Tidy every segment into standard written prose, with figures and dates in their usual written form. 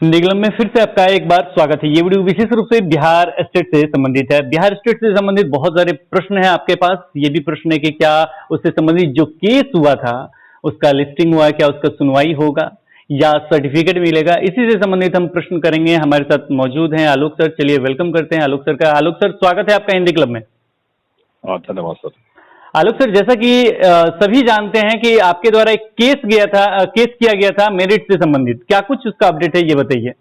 Hindi club में फिर से आपका एक बार स्वागत है। ये वीडियो विशेष रूप से बिहार स्टेट से संबंधित है। बिहार स्टेट से संबंधित बहुत सारे प्रश्न हैं आपके पास। ये भी प्रश्न है कि क्या उससे संबंधित जो केस हुआ था उसका लिस्टिंग हुआ, क्या उसका सुनवाई होगा या सर्टिफिकेट मिलेगा, इसी से संबंधित हम प्रश्न करेंगे। हमारे साथ मौजूद हैं आलोक सर। चलिए वेलकम करते हैं आलोक सर का। आलोक सर, स्वागत है आपका हिंदी क्लब में। धन्यवाद सर। आलोक सर, जैसा कि सभी जानते हैं कि आपके द्वारा एक केस किया गया था मेरिट से संबंधित, क्या कुछ उसका अपडेट है, ये बताइए।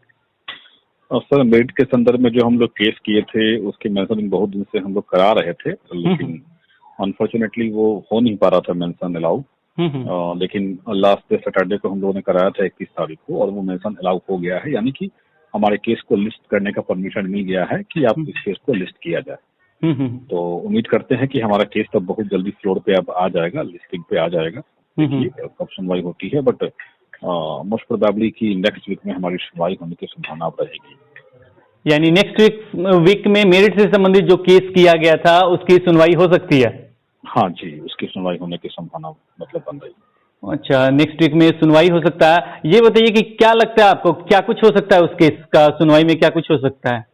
सर, मेरिट के संदर्भ में जो हम लोग केस किए थे उसकी मेंशनिंग बहुत दिन से हम लोग करा रहे थे, लेकिन अनफॉर्चुनेटली वो हो नहीं पा रहा था मेंशन अलाउ। लेकिन लास्ट डे सैटरडे को हम लोगों ने कराया था 31 तारीख को, और वो मेंशन अलाउ हो गया है, यानी कि हमारे केस को लिस्ट करने का परमिशन मिल गया है कि आप इस केस को लिस्ट किया जाए। तो उम्मीद करते हैं कि हमारा केस तब बहुत जल्दी फ्लोर पे अब आ जाएगा, लिस्टिंग पे आ जाएगा। देखिए कब सुनवाई होती है, बट मोस्ट प्रोबेबली कि नेक्स्ट वीक में हमारी सुनवाई होने की संभावना रहेगी। यानी नेक्स्ट वीक में मेरिट से संबंधित जो केस किया गया था उसकी सुनवाई हो सकती है। हाँ जी, उसकी सुनवाई होने की संभावना मतलब बन रही है। अच्छा, नेक्स्ट वीक में सुनवाई हो सकता है। ये बताइए कि क्या लगता है आपको, क्या कुछ हो सकता है उस केस का, सुनवाई में क्या कुछ हो सकता है?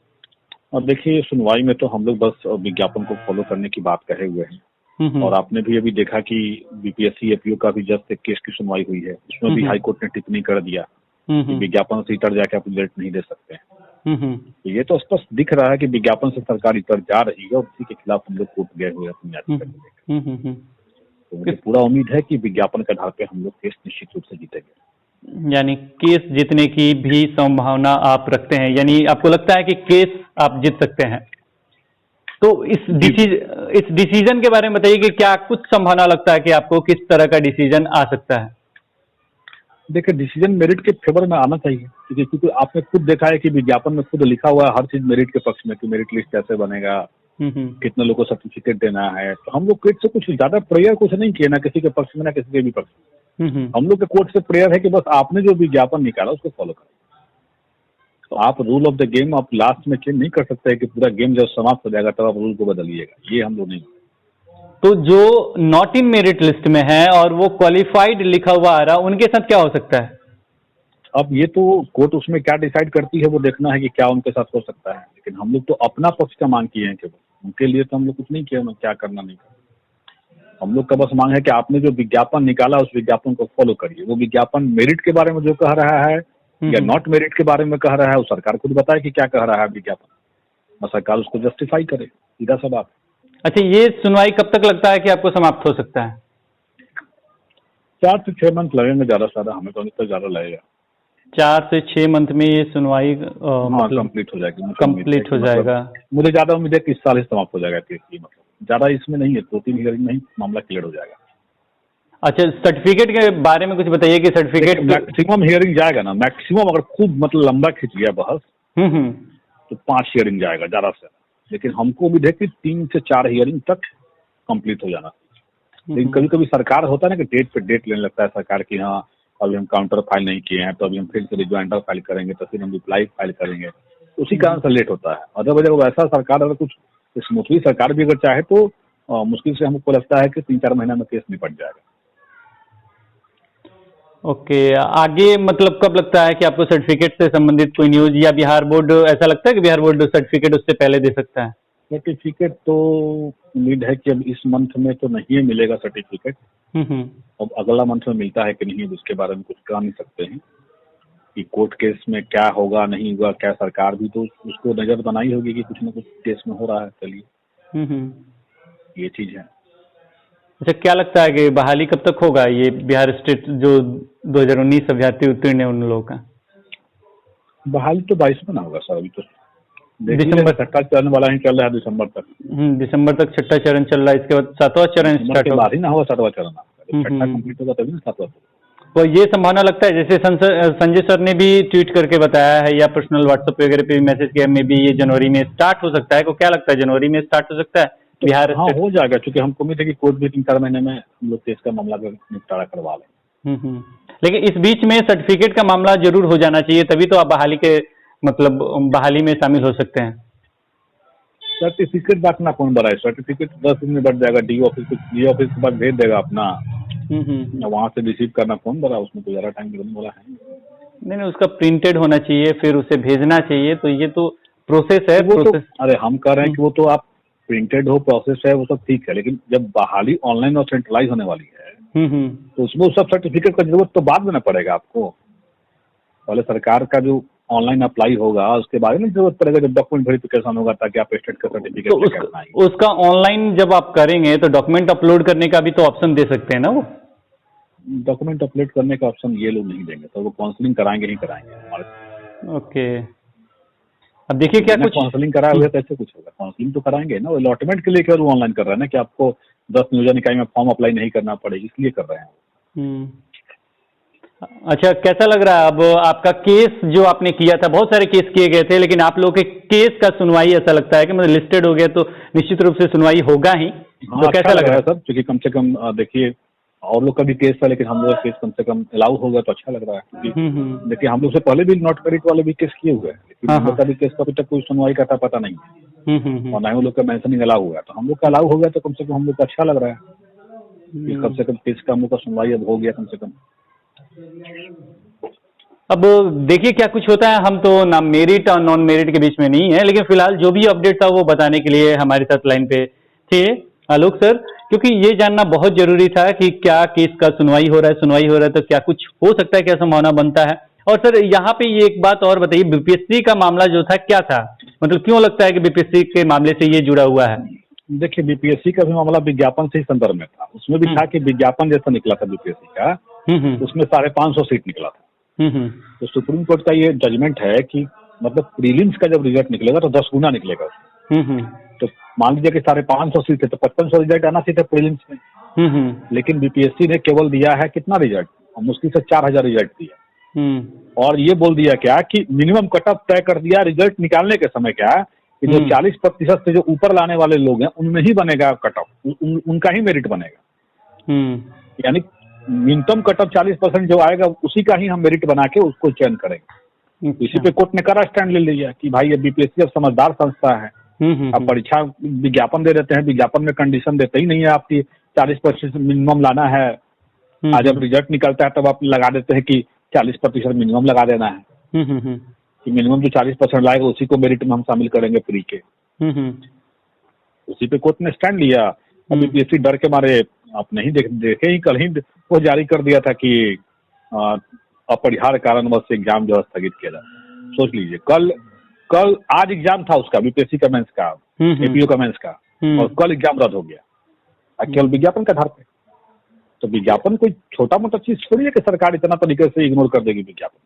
और देखिए, सुनवाई में तो हम लोग बस विज्ञापन को फॉलो करने की बात कहे हुए हैं। और आपने भी अभी देखा कि बीपीएससी एपीओ का भी जस्ट एक केस की सुनवाई हुई है, उसमें भी हाई कोर्ट ने टिप्पणी कर दिया कि विज्ञापन से इतर जाके आप रिजल्ट नहीं दे सकते हैं। तो ये तो स्पष्ट दिख रहा है कि विज्ञापन से सरकार इतर जा रही है, और उसी के खिलाफ हम लोग कोर्ट गए हुए अपनी याचिका लेकर। तो मुझे पूरा उम्मीद है कि विज्ञापन के आधार पर हम लोग केस निश्चित रूप से जीतेंगे। यानी केस जीतने की भी संभावना आप रखते हैं, यानी आपको लगता है कि केस आप जीत सकते हैं। तो इस डिसीजन के बारे में बताइए कि क्या कुछ संभावना लगता है कि आपको किस तरह का डिसीजन आ सकता है? देखिए, डिसीजन मेरिट के फेवर में आना चाहिए, क्योंकि आपने खुद देखा है कि विज्ञापन में खुद लिखा हुआ है हर चीज मेरिट के पक्ष में, कि मेरिट लिस्ट कैसे बनेगा, कितने लोगों को सर्टिफिकेट देना है। तो हम लोग कोर्ट से कुछ ज्यादा प्रेयर कुछ नहीं किए, ना किसी के पक्ष में ना किसी के भी पक्ष में। हम लोग के कोर्ट से प्रेयर है कि बस आपने जो विज्ञापन निकाला उसको फॉलो करें। तो आप रूल ऑफ द गेम आप लास्ट में चेंज नहीं कर सकते कि पूरा गेम जब समाप्त हो जाएगा तब आप रूल को बदलिएगा, ये हम लोग नहीं। तो जो नॉट इन मेरिट लिस्ट में है और वो क्वालिफाइड लिखा हुआ आ रहा, उनके साथ क्या हो सकता है? अब ये तो कोर्ट उसमें क्या डिसाइड करती है वो देखना है कि क्या उनके साथ हो सकता है, लेकिन हम लोग तो अपना पक्ष का मांग किए हैं केवल, उनके लिए तो हम लोग कुछ नहीं किया उन्हें क्या करना नहीं करना। हम लोग का बस मांग है कि आपने जो विज्ञापन निकाला उस विज्ञापन को फॉलो करिए। वो विज्ञापन मेरिट के बारे में जो कह रहा है या नॉट मेरिट के बारे में कह रहा है, वो सरकार खुद बताए कि क्या कह रहा है विज्ञापन, और सरकार उसको जस्टिफाई करे, सीधा सा बात। अच्छा, ये सुनवाई कब तक लगता है कि आपको समाप्त हो सकता है? 4 से 6 मंथ लगेंगे ज्यादा से ज्यादा, हमें तो तक ज्यादा लगेगा। 4 से 6 मंथ में ये सुनवाई मतलब कंप्लीट हो जाएगी। कंप्लीट हो जाएगा। मुझे ज्यादा उम्मीद है कि इस साल ही समाप्त हो जाएगा केस, मतलब ज्यादा इसमें नहीं है, 2-3 हियरिंग में ही मामला क्लियर हो जाएगा। अच्छा, सर्टिफिकेट के बारे में कुछ बताइए कि सर्टिफिकेट मैक्सिमम हियरिंग जाएगा ना, मैक्सिमम अगर खूब मतलब लंबा खिंच गया बहस तो 5 हियरिंग जाएगा ज्यादा से, लेकिन हमको उम्मीद है कि 3 से 4 हियरिंग तक कंप्लीट हो जाना। लेकिन कभी कभी सरकार होता है ना कि डेट पे डेट लेने लगता है सरकार की, हाँ अभी हम काउंटर फाइल नहीं किए हैं तो अभी हम फिर से रिज्वाइंडर फाइल करेंगे, तो फिर हम रिप्लाई फाइल करेंगे, उसी कारण से लेट होता है। अदरवाइज अगर वैसा सरकार अगर कुछ स्मूथली सरकार भी अगर चाहे तो मुश्किल से हमको लगता है कि 3-4 महीना में केस निपट जाएगा। ओके, आगे मतलब कब लगता है कि आपको सर्टिफिकेट से संबंधित कोई न्यूज, या बिहार बोर्ड ऐसा लगता है कि बिहार बोर्ड सर्टिफिकेट उससे पहले दे सकता है? सर्टिफिकेट तो उम्मीद है कि अब इस मंथ में तो नहीं मिलेगा सर्टिफिकेट। अब अगला मंथ में मिलता है कि नहीं उसके बारे में कुछ कह नहीं सकते हैं कि कोर्ट केस में क्या होगा नहीं होगा, क्या सरकार भी तो उसको नजर बनाई होगी कि कुछ ना कुछ केस में हो रहा है। चलिए, ये चीज है। अच्छा, क्या लगता है कि बहाली कब तक होगा ये बिहार स्टेट जो 2019 अभ्यर्थी उत्तीर्ण है उन लोगों का? बहाली तो 22 में ना होगा सर, अभी तो दिसंबर छठा चरण वाला ही चल रहा है, दिसंबर तक। दिसंबर तक छठा चरण चल रहा है, इसके बाद 7वां चरण स्टार्ट होगा। ही ना होगा 7वां चरण, छठा कंप्लीट होगा तभी ना 7वां। तो ये संभावना लगता है, जैसे संजय सर ने भी ट्वीट करके बताया है या पर्सनल व्हाट्सएप वगैरह पे भी मैसेज किया, मे भी ये जनवरी में स्टार्ट हो सकता है। को क्या लगता है, जनवरी में स्टार्ट हो सकता है बिहार? हाँ, हो जाएगा, क्योंकि हमको उम्मीद है कि कोर्ट भी 3-4 महीने में हम लोग केस का मामला का निपटारा करवा लें। लेकिन इस बीच में सर्टिफिकेट का मामला जरूर हो जाना चाहिए, तभी तो आप बहाली के मतलब बहाली में शामिल हो सकते हैं। सर्टिफिकेट बांटना कौन बड़ा है, सर्टिफिकेट 10 दिन में बढ़ जाएगा। डी ऑफिस के पास भेज देगा अपना, वहाँ से रिसीव करना कौन बड़ा, उसमें तो ज्यादा टाइम लगने वाला है। नहीं नहीं, उसका प्रिंटेड होना चाहिए, फिर उसे भेजना चाहिए, तो ये तो प्रोसेस है। वो तो प्रोसेस अरे हम कह रहे हैं कि वो तो आप प्रिंटेड हो, प्रोसेस है, वो सब ठीक है, लेकिन जब बहाली ऑनलाइन और सेंट्रलाइज होने वाली है तो उसमें उस सब सर्टिफिकेट का जरूरत तो बाद में ना पड़ेगा आपको। पहले सरकार का जो ऑनलाइन अप्लाई होगा उसके बाद में जरूरत पड़ेगा जब डॉक्यूमेंट वेरिफिकेशन होगा, ताकि आप स्टेट का सर्टिफिकेट तो लेकर आएंगे। उसका ऑनलाइन जब आप करेंगे तो डॉक्यूमेंट अपलोड करने का भी तो ऑप्शन दे सकते हैं ना वो? डॉक्यूमेंट अपलोड करने का ऑप्शन ये लोग नहीं देंगे, तो वो काउंसलिंग कराएंगे ही कराएंगे हमारे। ओके, अब देखिए क्या कुछ काउंसलिंग कराए हुए कैसे कुछ होगा, काउंसलिंग तो कराएंगे ना, वो अलॉटमेंट के लिए क्या वो ऑनलाइन कर रहे हैं ना, कि आपको 10 नियोजन इकाई में फॉर्म अप्लाई नहीं करना पड़ेगा, इसलिए कर रहे हैं। अच्छा, कैसा लग रहा है अब आपका केस जो आपने किया था? बहुत सारे केस किए गए थे, लेकिन आप लोगों के केस का सुनवाई ऐसा लगता है कि मतलब लिस्टेड हो गया तो निश्चित रूप से सुनवाई होगा ही। तो कैसा लग रहा है सर? क्योंकि कम से कम देखिए और लोग का भी केस था, लेकिन हम लोग का केस कम से कम अलाउ हो गया तो अच्छा लग रहा है। क्योंकि देखिए हम लोग से पहले भी नॉट मेरिट वाले भी केस किए हुए हैं, लेकिन हम लोग का भी केस का अभी तक कोई सुनवाई का पता नहीं है, और ना ही वो लोग का मेंशनिंग अलाउ हुआ है। तो हम लोग का अलाउ हो गया तो कम से कम हम लोग को अच्छा लग रहा है कि कम से कम केस का हम लोग का सुनवाई अब हो गया कम से कम। अब देखिए क्या कुछ होता है, हम तो ना मेरिट और नॉन मेरिट के बीच में नहीं है, लेकिन फिलहाल जो भी अपडेट था वो बताने के लिए हमारे साथ लाइन पे थे आलोक सर, क्योंकि ये जानना बहुत जरूरी था कि क्या केस का सुनवाई हो रहा है तो क्या कुछ हो सकता है, क्या संभावना बनता है। और सर यहाँ पे ये एक बात और बताइए, बीपीएससी का मामला जो था क्या था, मतलब क्यों लगता है कि बीपीएससी के मामले से ये जुड़ा हुआ है? देखिए बीपीएससी का भी मामला विज्ञापन से ही संदर्भ में था, उसमें भी था कि विज्ञापन जैसा निकला था बीपीएससी का, उसमें 550 सीट निकला था। तो सुप्रीम कोर्ट का ये जजमेंट है कि मतलब प्रीलिम्स का जब रिजल्ट निकलेगा तो 10 गुना निकलेगा। तो मान लीजिए कि 550 सीट है तो 5500 रिजल्ट आना चाहिए था प्रीलिम्स में, लेकिन बीपीएससी ने केवल दिया है कितना रिजल्ट, मुश्किल से 4000 रिजल्ट दिया। और ये बोल दिया क्या कि मिनिमम कट ऑफ तय कर दिया रिजल्ट निकालने के समय, क्या कि जो 40% से जो ऊपर लाने वाले लोग हैं उनमें ही बनेगा कट ऑफ, उनका ही मेरिट बनेगा। यानी न्यूनतम कट ऑफ 40% जो आएगा उसी का ही हम मेरिट बना के उसको चयन करेंगे। इसी पे कोर्ट ने कड़ा स्टैंड ले लिया कि भाई ये बीपीएससी अब समझदार संस्था है, अब परीक्षा विज्ञापन दे देते हैं, विज्ञापन में कंडीशन देते ही नहीं है आपकी 40% मिनिमम लाना है। आज जब रिजल्ट निकलता है तब आप लगा देते हैं कि 40% मिनिमम लगा देना है, कि मिनिमम जो 40% लाएगा उसी को मेरिट में हम शामिल करेंगे प्री के। उसी पे कोर्ट ने स्टैंड लिया। बीपीएससी डर के मारे आप नहीं देखे ही कल ही वो जारी कर दिया था कि अपरिहार्य कारणवश एग्जाम जो है स्थगित किया जाए। सोच लीजिए कल आज एग्जाम था उसका, बीपीएससी का मेंस का, एपीओ का मेंस का, और कल एग्जाम रद्द हो गया केवल विज्ञापन के आधार पे। तो विज्ञापन कोई छोटा मोटा चीज थोड़ी है कि सरकार इतना तरीके से इग्नोर कर देगी विज्ञापन।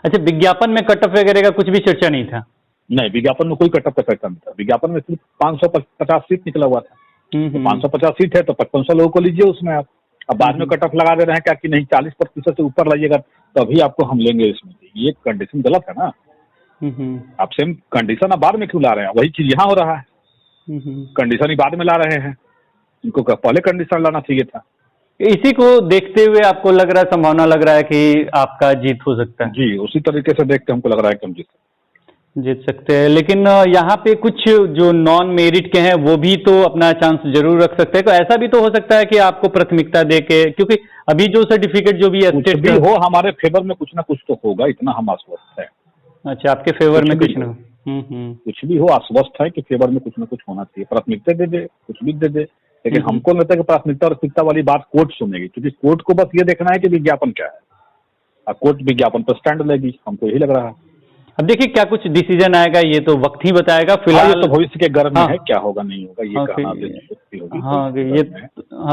अच्छा, विज्ञापन में कट ऑफ वगैरह का कुछ भी चर्चा नहीं था? नहीं, विज्ञापन में कोई कट ऑफ का चर्चा नहीं था। विज्ञापन में सिर्फ 550 सीट निकला हुआ था। तो 550 सीट है तो 5500 लोगों को लीजिए उसमें आप। अब बाद में कट ऑफ लगा दे रहे हैं क्या कि नहीं 40% से ऊपर लाइएगा तभी आपको हम लेंगे इसमें। ये कंडीशन गलत है ना। आप सेम कंडीशन आप बाद में क्यों ला रहे हैं? वही चीज यहाँ हो रहा है, कंडीशन ही बाद में ला रहे हैं, इनको पहले कंडीशन लाना चाहिए था। इसी को देखते हुए आपको लग रहा है, संभावना लग रहा है कि आपका जीत हो सकता है? जी, उसी तरीके से देख के हमको लग रहा है कि हम जीत सकते हैं। लेकिन यहाँ पे कुछ जो नॉन मेरिट के हैं वो भी तो अपना चांस जरूर रख सकते हैं। तो ऐसा भी तो हो सकता है कि आपको प्राथमिकता दे के, क्योंकि अभी जो सर्टिफिकेट जो भी कुछ भी हो हमारे फेवर में कुछ ना कुछ तो होगा, इतना हम आश्वस्त है। अच्छा, आपके फेवर में कुछ ना कुछ भी हो आश्वस्त है कि फेवर में कुछ ना कुछ होना चाहिए। प्राथमिकता दे दे, कुछ भी दे दे, लेकिन हमको लगता है कि प्राथमिकता और प्राथमिकता वाली बात कोर्ट सुनेगी, क्योंकि कोर्ट को बस ये देखना है कि विज्ञापन क्या है, और कोर्ट विज्ञापन पर स्टैंड लेगी, हमको यही लग रहा है। अब देखिए क्या कुछ डिसीजन आएगा ये तो वक्त ही बताएगा। फिलहाल तो भविष्य के गर्भ में है, क्या होगा नहीं होगा ये कहना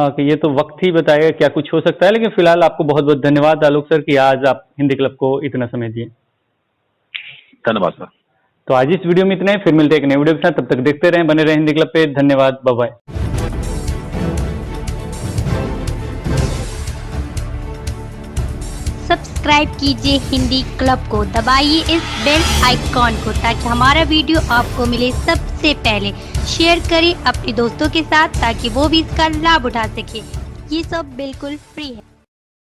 कि ये तो वक्त ही बताएगा क्या कुछ हो सकता है। लेकिन फिलहाल आपको बहुत बहुत धन्यवाद आलोक सर कि आज आप हिंदी क्लब को इतना समय दिए। धन्यवाद सर। तो आज इस वीडियो में इतना ही, फिर मिलते हैं एक नए वीडियो के साथ। तब तक देखते रहें, बने रहें हिंदी क्लब पे। धन्यवाद, बाय बाय। सब्सक्राइब कीजिए हिंदी क्लब को, दबाइए इस बेल आइकॉन को ताकि हमारा वीडियो आपको मिले सबसे पहले। शेयर करें अपने दोस्तों के साथ ताकि वो भी इसका लाभ उठा सके। ये सब बिल्कुल फ्री है।